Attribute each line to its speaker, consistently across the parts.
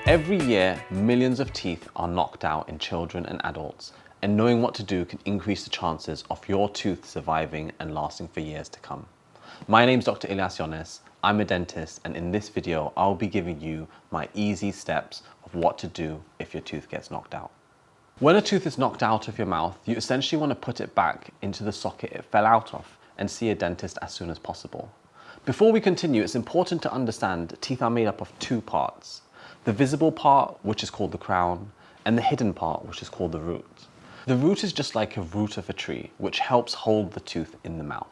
Speaker 1: Every year, millions of teeth are knocked out in children and adults, and knowing what to do can increase the chances of your tooth surviving and lasting for years to come. My name's Dr. Ilyas Yones. I'm a dentist, and in this video, I'll be giving you my easy steps of what to do if your tooth gets knocked out. When a tooth is knocked out of your mouth, you essentially want to put it back into the socket it fell out of and see a dentist as soon as possible. Before we continue, it's important to understand teeth are made up of two parts. The visible part, which is called the crown, and the hidden part, which is called the root. The root is just like a root of a tree, which helps hold the tooth in the mouth.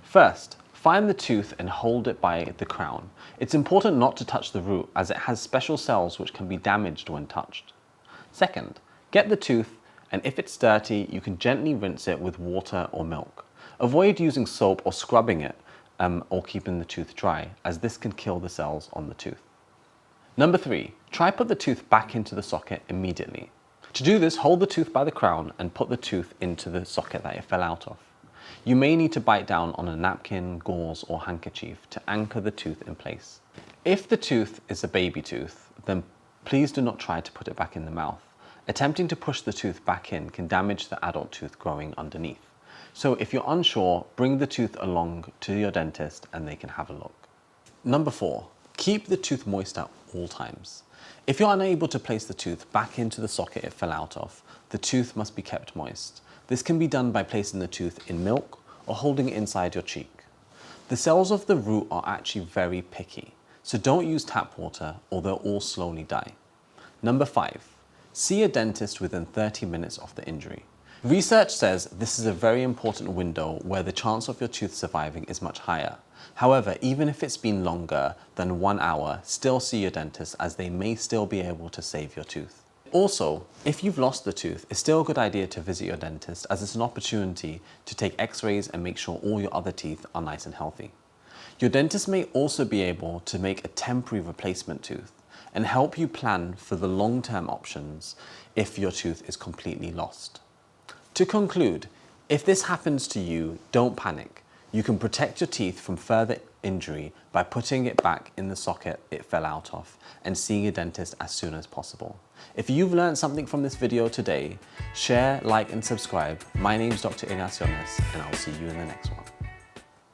Speaker 1: First, find the tooth and hold it by the crown. It's important not to touch the root as it has special cells which can be damaged when touched. Second, get the tooth, and if it's dirty, you can gently rinse it with water or milk. Avoid using soap or scrubbing it or keeping the tooth dry, as this can kill the cells on the tooth. Number 3, try put the tooth back into the socket immediately. To do this, hold the tooth by the crown and put the tooth into the socket that it fell out of. You may need to bite down on a napkin, gauze or handkerchief to anchor the tooth in place. If the tooth is a baby tooth, then please do not try to put it back in the mouth. Attempting to push the tooth back in can damage the adult tooth growing underneath. So if you're unsure, bring the tooth along to your dentist and they can have a look. Number 4, keep the tooth moist at all times. If you're unable to place the tooth back into the socket it fell out of, the tooth must be kept moist. This can be done by placing the tooth in milk or holding it inside your cheek. The cells of the root are actually very picky, so don't use tap water or they'll all slowly die. Number 5, see a dentist within 30 minutes of the injury. Research says this is a very important window where the chance of your tooth surviving is much higher. However, even if it's been longer than 1 hour, still see your dentist as they may still be able to save your tooth. Also, if you've lost the tooth, it's still a good idea to visit your dentist as it's an opportunity to take x-rays and make sure all your other teeth are nice and healthy. Your dentist may also be able to make a temporary replacement tooth and help you plan for the long-term options if your tooth is completely lost. To conclude, if this happens to you, don't panic. You can protect your teeth from further injury by putting it back in the socket it fell out of and seeing a dentist as soon as possible. If you've learned something from this video today, share, like and subscribe. My name's Dr. Ilyas Yones and I'll see you in the next one.